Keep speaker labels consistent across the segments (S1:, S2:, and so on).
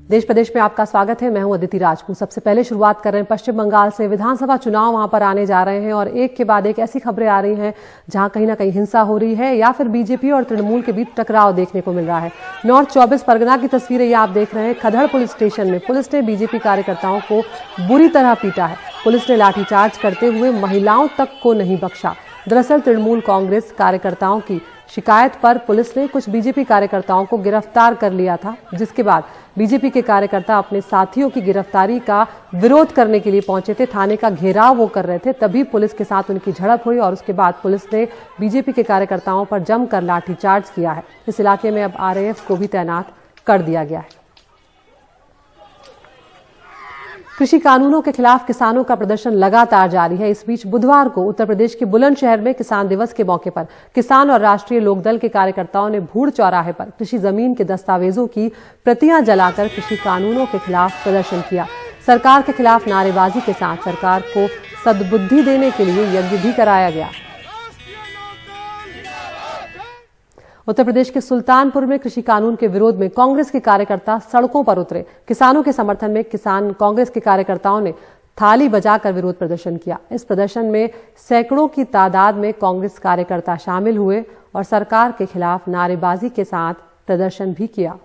S1: देश प्रदेश में आपका स्वागत है। मैं हूं अदिति राजपूत। सबसे पहले शुरुआत कर रहे हैं पश्चिम बंगाल से। विधानसभा चुनाव वहां पर आने जा रहे हैं और एक के बाद एक ऐसी खबरें आ रही हैं जहां कहीं ना कहीं हिंसा हो रही है या फिर बीजेपी और तृणमूल के बीच टकराव देखने को मिल रहा है। नॉर्थ 24 परगना की तस्वीरें ये आप देख रहे हैं। खदड़ पुलिस स्टेशन में पुलिस ने बीजेपी कार्यकर्ताओं को बुरी तरह पीटा है। पुलिस ने लाठीचार्ज करते हुए महिलाओं तक को नहीं बख्शा। दरअसल तृणमूल कांग्रेस कार्यकर्ताओं की शिकायत पर पुलिस ने कुछ बीजेपी कार्यकर्ताओं को गिरफ्तार कर लिया था, जिसके बाद बीजेपी के कार्यकर्ता अपने साथियों की गिरफ्तारी का विरोध करने के लिए पहुंचे थे। थाने का घेराव वो कर रहे थे, तभी पुलिस के साथ उनकी झड़प हुई और उसके बाद पुलिस ने बीजेपी के कार्यकर्ताओं पर जमकर लाठीचार्ज किया है। इस इलाके में अब आरएएफ को भी तैनात कर दिया गया है। कृषि कानूनों के खिलाफ किसानों का प्रदर्शन लगातार जारी है। इस बीच बुधवार को उत्तर प्रदेश के बुलंदशहर में किसान दिवस के मौके पर किसान और राष्ट्रीय लोकदल के कार्यकर्ताओं ने भूड़ चौराहे पर कृषि जमीन के दस्तावेजों की प्रतियां जलाकर कृषि कानूनों के खिलाफ प्रदर्शन किया। सरकार के खिलाफ नारेबाजी के साथ सरकार को सद्बुद्धि देने के लिए यज्ञ भी कराया गया। उत्तर प्रदेश के सुल्तानपुर में कृषि कानून के विरोध में कांग्रेस के कार्यकर्ता सड़कों पर उतरे। किसानों के समर्थन में कांग्रेस के कार्यकर्ताओं ने थाली बजाकर विरोध प्रदर्शन किया। इस प्रदर्शन में सैकड़ों की तादाद में कांग्रेस कार्यकर्ता शामिल हुए और सरकार के खिलाफ नारेबाजी के साथ प्रदर्शन भी किया।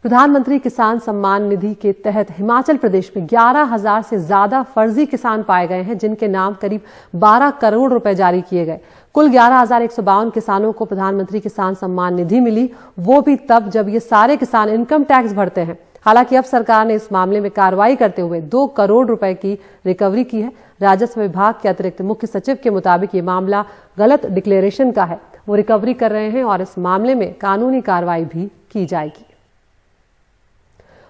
S1: प्रधानमंत्री किसान सम्मान निधि के तहत हिमाचल प्रदेश में 11,000 से ज्यादा फर्जी किसान पाए गए हैं, जिनके नाम करीब 12 करोड़ रुपए जारी किए गए। कुल 11,152 किसानों को प्रधानमंत्री किसान सम्मान निधि मिली, वो भी तब जब ये सारे किसान इनकम टैक्स भरते हैं। हालांकि अब सरकार ने इस मामले में कार्रवाई करते हुए 2 करोड़ रुपए की रिकवरी की है। राजस्व विभाग के अतिरिक्त मुख्य सचिव के मुताबिक ये मामला गलत डिक्लेरेशन का है। वो रिकवरी कर रहे हैं और इस मामले में कानूनी कार्रवाई भी की जाएगी।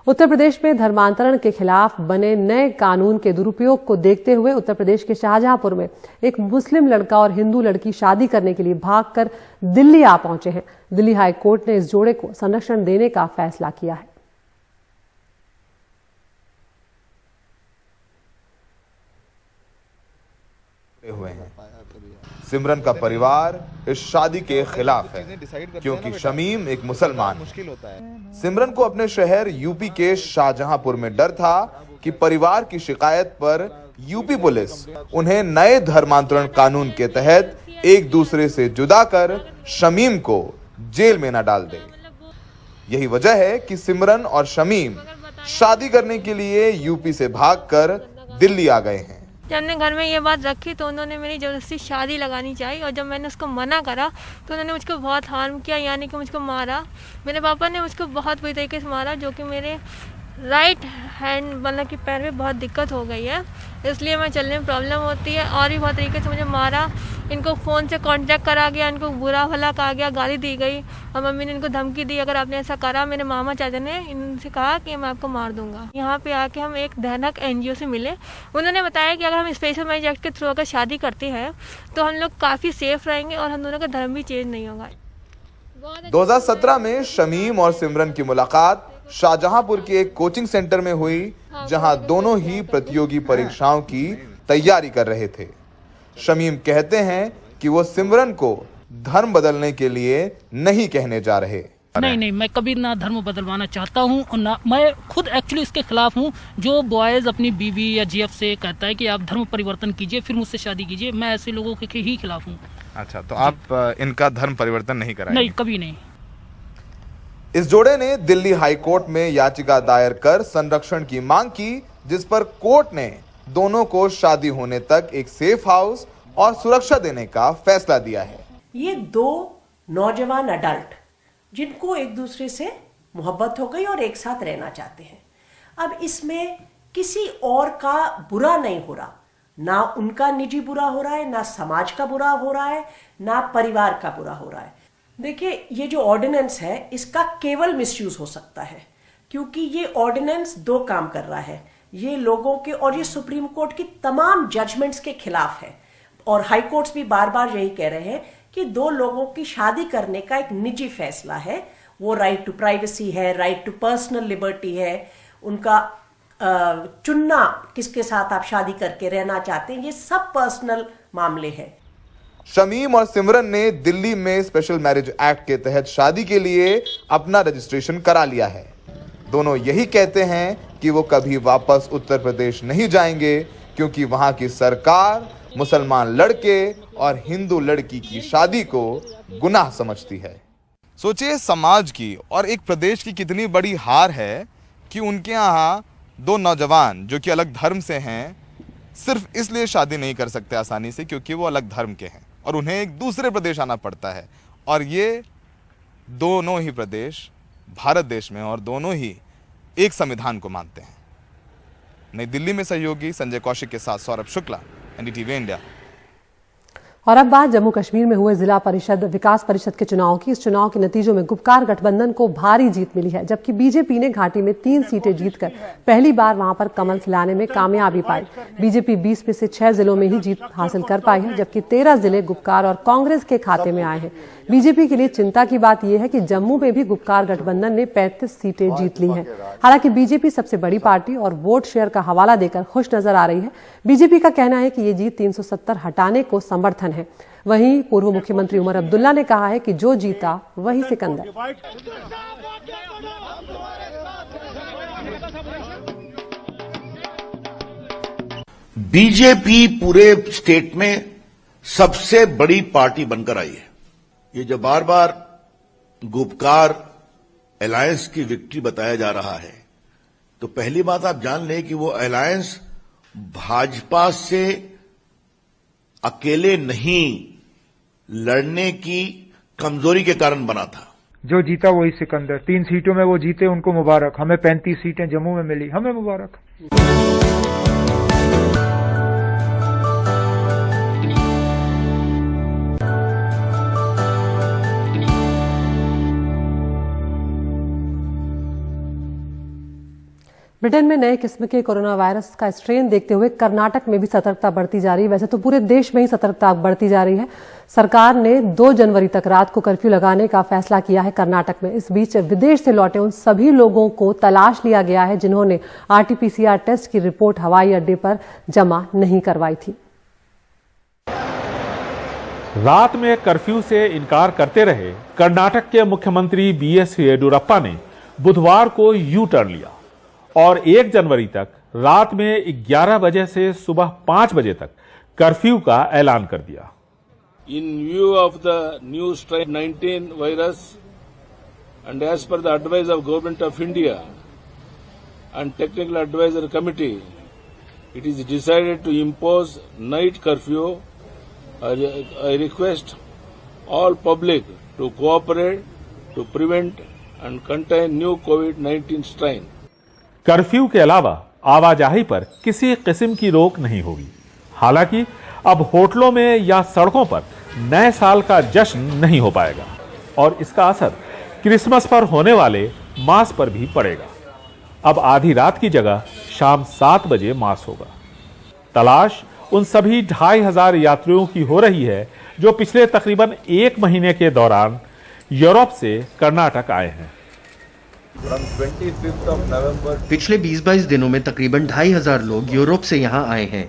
S1: उत्तर प्रदेश में धर्मांतरण के खिलाफ बने नए कानून के दुरुपयोग को देखते हुए उत्तर प्रदेश के शाहजहांपुर में एक मुस्लिम लड़का और हिंदू लड़की शादी करने के लिए भागकर दिल्ली आ पहुंचे हैं। दिल्ली हाई कोर्ट ने इस जोड़े को संरक्षण देने का फैसला किया है।
S2: सिमरन का परिवार इस शादी के खिलाफ है क्योंकि शमीम एक मुसलमान है। सिमरन को अपने शहर यूपी के शाहजहांपुर में डर था कि परिवार की शिकायत पर यूपी पुलिस उन्हें नए धर्मांतरण कानून के तहत एक दूसरे से जुदा कर शमीम को जेल में न डाल दे। यही वजह है कि सिमरन और शमीम शादी करने के लिए यूपी से भागकर दिल्ली आ गए हैं।
S3: जब हमने घर में ये बात रखी तो उन्होंने मेरी ज़बरदस्ती शादी लगानी चाहिए और जब मैंने उसको मना करा तो उन्होंने मुझको बहुत हार्म किया, यानी कि मुझको मारा। मेरे पापा ने मुझको बहुत बुरी तरीके से मारा, जो कि मेरे राइट हैंड मतलब कि पैर में बहुत दिक्कत हो गई है, इसलिए मैं चलने में प्रॉब्लम होती है। और भी बहुत तरीके से मुझे मारा। इनको फ़ोन से कांटेक्ट करा गया, इनको बुरा भला कहा गया, गाली दी गई और मम्मी ने इनको धमकी दी, अगर आपने ऐसा करा मेरे मामा चाचा ने इनसे कहा कि मैं आपको मार दूंगा। यहाँ पे आके हम एक धनक एनजीओ से मिले। उन्होंने बताया कि अगर हम स्पेशल मैरिज एक्ट के थ्रू अगर शादी करते हैं तो हम लोग काफ़ी सेफ रहेंगे और हम दोनों का धर्म भी चेंज नहीं होगा।
S2: 2017 में शमीम और सिमरन की मुलाकात शाहजहांपुर के एक कोचिंग सेंटर में हुई, जहां दोनों ही प्रतियोगी परीक्षाओं की तैयारी कर रहे थे। शमीम कहते हैं कि वो सिमरन को धर्म बदलने के लिए नहीं कहने जा रहे।
S4: नहीं, मैं कभी ना धर्म बदलवाना चाहता हूँ और ना मैं खुद एक्चुअली इसके खिलाफ हूँ। जो बॉयज अपनी बीवी या जीएफ से कहता है कि आप धर्म परिवर्तन कीजिए फिर मुझसे शादी कीजिए, मैं ऐसे लोगों के ही खिलाफ हूँ।
S2: अच्छा, तो आप इनका धर्म परिवर्तन नहीं कराएंगे?
S4: नहीं, कभी नहीं।
S2: इस जोड़े ने दिल्ली हाई कोर्ट में याचिका दायर कर संरक्षण की मांग की, जिस पर कोर्ट ने दोनों को शादी होने तक एक सेफ हाउस और सुरक्षा देने का फैसला दिया है।
S5: ये 2 नौजवान अडल्ट जिनको एक दूसरे से मोहब्बत हो गई और एक साथ रहना चाहते हैं। अब इसमें किसी और का बुरा नहीं हो रहा, ना उनका निजी बुरा हो रहा है, ना समाज का बुरा हो रहा है, ना परिवार का बुरा हो रहा है। देखिए, ये जो ऑर्डिनेंस है इसका केवल मिसयूज हो सकता है, क्योंकि ये ऑर्डिनेंस 2 काम कर रहा है। ये लोगों के और ये सुप्रीम कोर्ट की तमाम जजमेंट्स के खिलाफ है और हाई कोर्ट्स भी बार बार यही कह रहे हैं कि 2 लोगों की शादी करने का एक निजी फैसला है। वो राइट टू प्राइवेसी है, राइट टू पर्सनल लिबर्टी है, उनका चुनना किसके साथ आप शादी करके रहना चाहते हैं, ये सब पर्सनल मामले हैं।
S2: शमीम और सिमरन ने दिल्ली में स्पेशल मैरिज एक्ट के तहत शादी के लिए अपना रजिस्ट्रेशन करा लिया है। दोनों यही कहते हैं कि वो कभी वापस उत्तर प्रदेश नहीं जाएंगे, क्योंकि वहां की सरकार मुसलमान लड़के और हिंदू लड़की की शादी को गुनाह समझती है। सोचिए समाज की और एक प्रदेश की कितनी बड़ी हार है कि उनके यहाँ दो नौजवान जो कि अलग धर्म से हैं सिर्फ इसलिए शादी नहीं कर सकते आसानी से क्योंकि वो अलग धर्म के हैं और उन्हें एक दूसरे प्रदेश आना पड़ता है। और ये दोनों ही प्रदेश भारत देश में और दोनों ही एक संविधान को मानते हैं। नई दिल्ली में सहयोगी संजय कौशिक के साथ सौरभ शुक्ला, एनडीटीवी इंडिया।
S1: और अब बात जम्मू कश्मीर में हुए जिला परिषद विकास परिषद के चुनाव की। इस चुनाव के नतीजों में गुपकार गठबंधन को भारी जीत मिली है, जबकि बीजेपी ने घाटी में 3 सीटें जीतकर पहली बार वहां पर कमल खिलाने में कामयाबी पाई। बीजेपी 20 में से 6 जिलों में ही जीत हासिल कर पाई है, जबकि 13 जिले गुपकार और कांग्रेस के खाते में आए हैं। बीजेपी के लिए चिंता की बात यह है कि जम्मू में भी गुपकार गठबंधन ने 35 सीटें जीत ली हैं। हालांकि बीजेपी सबसे बड़ी पार्टी और वोट शेयर का हवाला देकर खुश नजर आ रही है। बीजेपी का कहना है कि ये जीत 370 हटाने को समर्थन है। वहीं पूर्व मुख्यमंत्री उमर अब्दुल्ला ने कहा है कि जो जीता वही सिकंदर।
S6: बीजेपी पूरे स्टेट में सबसे बड़ी पार्टी बनकर आई है। ये जो बार बार गुपकार अलायंस की विक्ट्री बताया जा रहा है, तो पहली बात आप जान लें कि वो अलायंस भाजपा से अकेले नहीं लड़ने की कमजोरी के कारण बना था।
S7: जो जीता वही सिकंदर। 3 सीटों में वो जीते, उनको मुबारक। हमें 35 सीटें जम्मू में मिली, हमें मुबारक।
S1: ब्रिटेन में नए किस्म के कोरोना वायरस का स्ट्रेन देखते हुए कर्नाटक में भी सतर्कता बढ़ती जा रही है। वैसे तो पूरे देश में ही सतर्कता बढ़ती जा रही है। सरकार ने 2 जनवरी तक रात को कर्फ्यू लगाने का फैसला किया है कर्नाटक में। इस बीच विदेश से लौटे उन सभी लोगों को तलाश लिया गया है जिन्होंने RT-PCR टेस्ट की रिपोर्ट हवाई अड्डे पर जमा नहीं करवाई थी।
S8: रात में कर्फ्यू से इनकार करते रहे कर्नाटक के मुख्यमंत्री BS येडियुरप्पा ने बुधवार को यू टर्न लिया और 1 जनवरी तक रात में 11 बजे से सुबह 5 बजे तक कर्फ्यू का ऐलान कर दिया।
S9: In view of the new strain 19 virus and as per the advice of Government of India and Technical Advisory Committee, it is decided to impose night curfew. I request all public to cooperate to prevent and contain new COVID-19 strain.
S8: Curfew के अलावा आवाजाही पर किसी किस्म की रोक नहीं होगी। हालांकि अब होटलों में या सड़कों पर नए साल का जश्न नहीं हो पाएगा और इसका असर क्रिसमस पर होने वाले मास पर भी पड़ेगा। अब आधी रात की जगह शाम 7 बजे मास होगा। तलाश उन सभी 2500 यात्रियों की हो रही है जो पिछले तकरीबन 1 महीने के दौरान यूरोप से कर्नाटक आए हैं।
S10: पिछले 20-22 दिनों में तकरीबन 2500 लोग यूरोप से यहां आए हैं।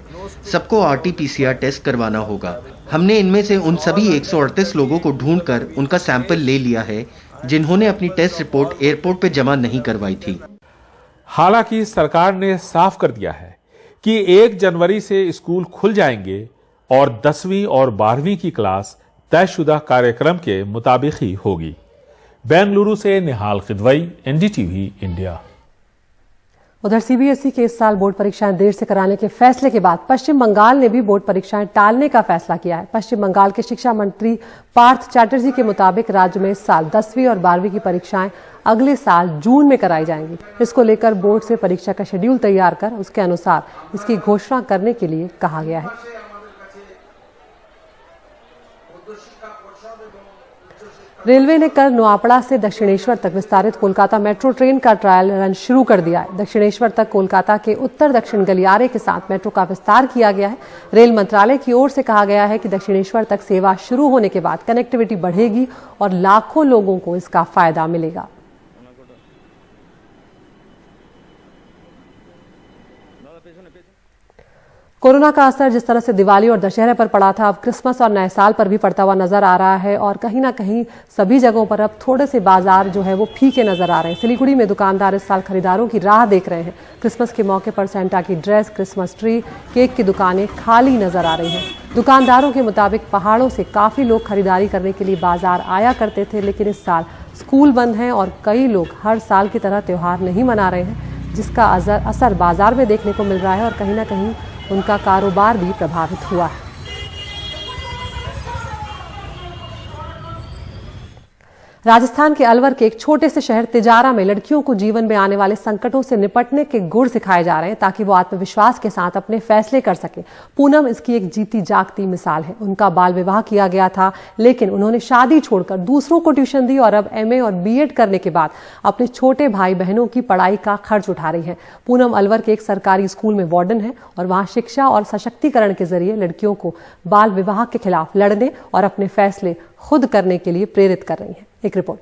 S10: सबको RT-PCR टेस्ट करवाना होगा। हमने इनमें से उन सभी 138 लोगों को ढूंढकर उनका सैंपल ले लिया है जिन्होंने अपनी टेस्ट रिपोर्ट एयरपोर्ट पर जमा नहीं करवाई थी।
S8: हालांकि सरकार ने साफ कर दिया है कि 1 जनवरी से स्कूल खुल जाएंगे और 10वीं और 12वीं की क्लास तयशुदा कार्यक्रम के मुताबिक ही होगी। बेंगलुरु से निहाल खिदवई, NDTV इंडिया।
S1: उधर CBSE के इस साल बोर्ड परीक्षाएं देर से कराने के फैसले के बाद पश्चिम बंगाल ने भी बोर्ड परीक्षाएं टालने का फैसला किया है। पश्चिम बंगाल के शिक्षा मंत्री पार्थ चैटर्जी के मुताबिक राज्य में इस साल 10वीं और 12वीं की परीक्षाएं अगले साल जून में कराई जाएंगी। इसको लेकर बोर्ड से परीक्षा का शेड्यूल तैयार कर उसके अनुसार इसकी घोषणा करने के लिए कहा गया है। रेलवे ने कल नोआपड़ा से दक्षिणेश्वर तक विस्तारित कोलकाता मेट्रो ट्रेन का ट्रायल रन शुरू कर दिया है। दक्षिणेश्वर तक कोलकाता के उत्तर दक्षिण गलियारे के साथ मेट्रो का विस्तार किया गया है। रेल मंत्रालय की ओर से कहा गया है कि दक्षिणेश्वर तक सेवा शुरू होने के बाद कनेक्टिविटी बढ़ेगी और लाखों लोगों को इसका फायदा मिलेगा। कोरोना का असर जिस तरह से दिवाली और दशहरे पर पड़ा था, अब क्रिसमस और नए साल पर भी पड़ता हुआ नजर आ रहा है और कहीं ना कहीं सभी जगहों पर अब थोड़े से बाजार जो है वो फीके नजर आ रहे हैं। सिलीगुड़ी में दुकानदार इस साल खरीदारों की राह देख रहे हैं। क्रिसमस के मौके पर सेंटा की ड्रेस, क्रिसमस ट्री, केक की दुकानें खाली नजर आ रही हैं। दुकानदारों के मुताबिक पहाड़ों से काफी लोग खरीदारी करने के लिए बाजार आया करते थे, लेकिन इस साल स्कूल बंद हैं और कई लोग हर साल की तरह त्योहार नहीं मना रहे हैं, जिसका असर बाजार में देखने को मिल रहा है और कहीं ना कहीं उनका कारोबार भी प्रभावित हुआ है। राजस्थान के अलवर के एक छोटे से शहर तिजारा में लड़कियों को जीवन में आने वाले संकटों से निपटने के गुर सिखाए जा रहे हैं ताकि वो आत्मविश्वास के साथ अपने फैसले कर सके। पूनम इसकी एक जीती जागती मिसाल है। उनका बाल विवाह किया गया था, लेकिन उन्होंने शादी छोड़कर दूसरों को ट्यूशन दी और अब एमए और बीएड करने के बाद अपने छोटे भाई बहनों की पढ़ाई का खर्च उठा रही है। पूनम अलवर के एक सरकारी स्कूल में वार्डन है और वहां शिक्षा और सशक्तिकरण के जरिए लड़कियों को बाल विवाह के खिलाफ लड़ने और अपने फैसले खुद करने के लिए प्रेरित कर रही हैं। एक रिपोर्ट।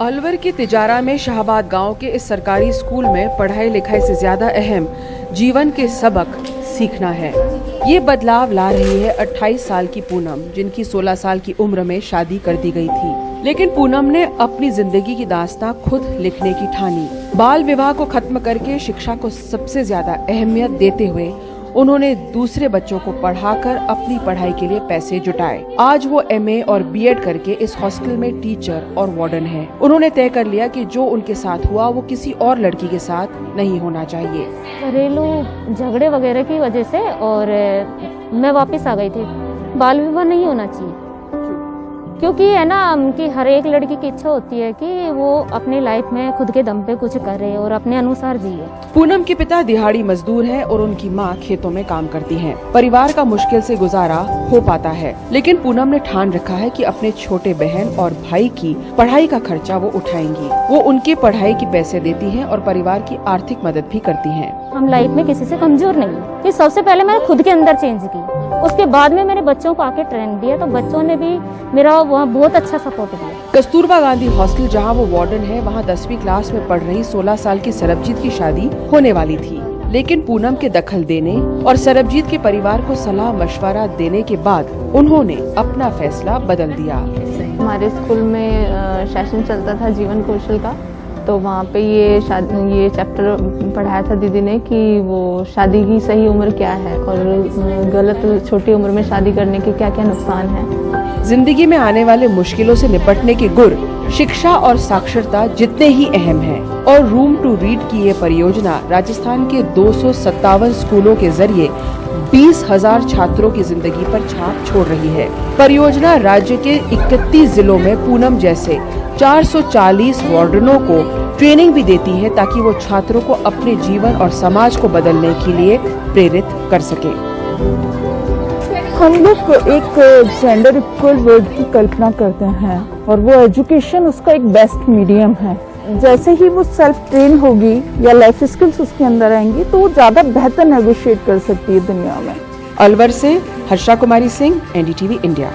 S11: अलवर के तिजारा में शाहबाद गांव के इस सरकारी स्कूल में पढ़ाई लिखाई से ज्यादा अहम जीवन के सबक सीखना है। ये बदलाव ला रही है 28 साल की पूनम, जिनकी 16 साल की उम्र में शादी कर दी गई थी। लेकिन पूनम ने अपनी जिंदगी की दास्तां खुद लिखने की ठानी। बाल विवाह को खत्म करके शिक्षा को सबसे ज्यादा अहमियत देते हुए उन्होंने दूसरे बच्चों को पढ़ाकर अपनी पढ़ाई के लिए पैसे जुटाए। आज वो एमए और बीएड करके इस हॉस्टल में टीचर और वार्डन है। उन्होंने तय कर लिया कि जो उनके साथ हुआ वो किसी और लड़की के साथ नहीं होना चाहिए।
S12: घरेलू झगड़े वगैरह की वजह से और मैं वापस आ गई थी। बाल विवाह नहीं होना चाहिए, क्योंकि है ना कि हर एक लड़की की इच्छा होती है कि वो अपनी लाइफ में खुद के दम पे कुछ करे और अपने अनुसार जिए।
S11: पूनम के पिता दिहाड़ी मजदूर हैं और उनकी मां खेतों में काम करती हैं। परिवार का मुश्किल से गुजारा हो पाता है, लेकिन पूनम ने ठान रखा है कि अपने छोटे बहन और भाई की पढ़ाई का खर्चा वो उठाएंगी। वो उनकी पढ़ाई के पैसे देती हैं और परिवार की आर्थिक मदद भी करती हैं।
S12: हम लाइफ में किसी से कमजोर नहीं है। कि सबसे पहले मैंने खुद के अंदर चेंज की, उसके बाद में मेरे बच्चों को आके ट्रेनिंग दिया, तो बच्चों ने भी मेरा वहाँ बहुत अच्छा सपोर्ट दिया।
S11: कस्तूरबा गांधी हॉस्टल जहां वो वार्डन है, वहां 10वीं क्लास में पढ़ रही 16 साल की सरबजीत की शादी होने वाली थी, लेकिन पूनम के दखल देने और सरबजीत के परिवार को सलाह मशवरा देने के बाद उन्होंने अपना फैसला बदल दिया।
S13: हमारे स्कूल में सेशन चलता था जीवन कौशल का, तो वहाँ पे ये चैप्टर पढ़ाया था दीदी ने कि वो शादी की सही उम्र क्या है और गलत छोटी उम्र में शादी करने के क्या क्या नुकसान है।
S11: जिंदगी में आने वाले मुश्किलों से निपटने के गुर शिक्षा और साक्षरता जितने ही अहम हैं। और रूम टू रीड की ये परियोजना राजस्थान के 257 स्कूलों के जरिए 20,000 छात्रों की जिंदगी पर छाप छोड़ रही है। परियोजना राज्य के 31 जिलों में पूनम जैसे 440 वार्डनों को ट्रेनिंग भी देती है ताकि वो छात्रों को अपने जीवन और समाज को बदलने के लिए प्रेरित कर सके।
S14: हम लोग एक जेंडर इक्वल वर्ल्ड की कल्पना करते हैं और वो एजुकेशन उसका एक बेस्ट मीडियम है। जैसे ही वो सेल्फ ट्रेन होगी या लाइफ स्किल्स उसके अंदर आएंगी तो वो ज्यादा बेहतर नेगोशिएट कर सकती है दुनिया में।
S11: अलवर से हर्षा कुमारी सिंह, एनडीटीवी इंडिया।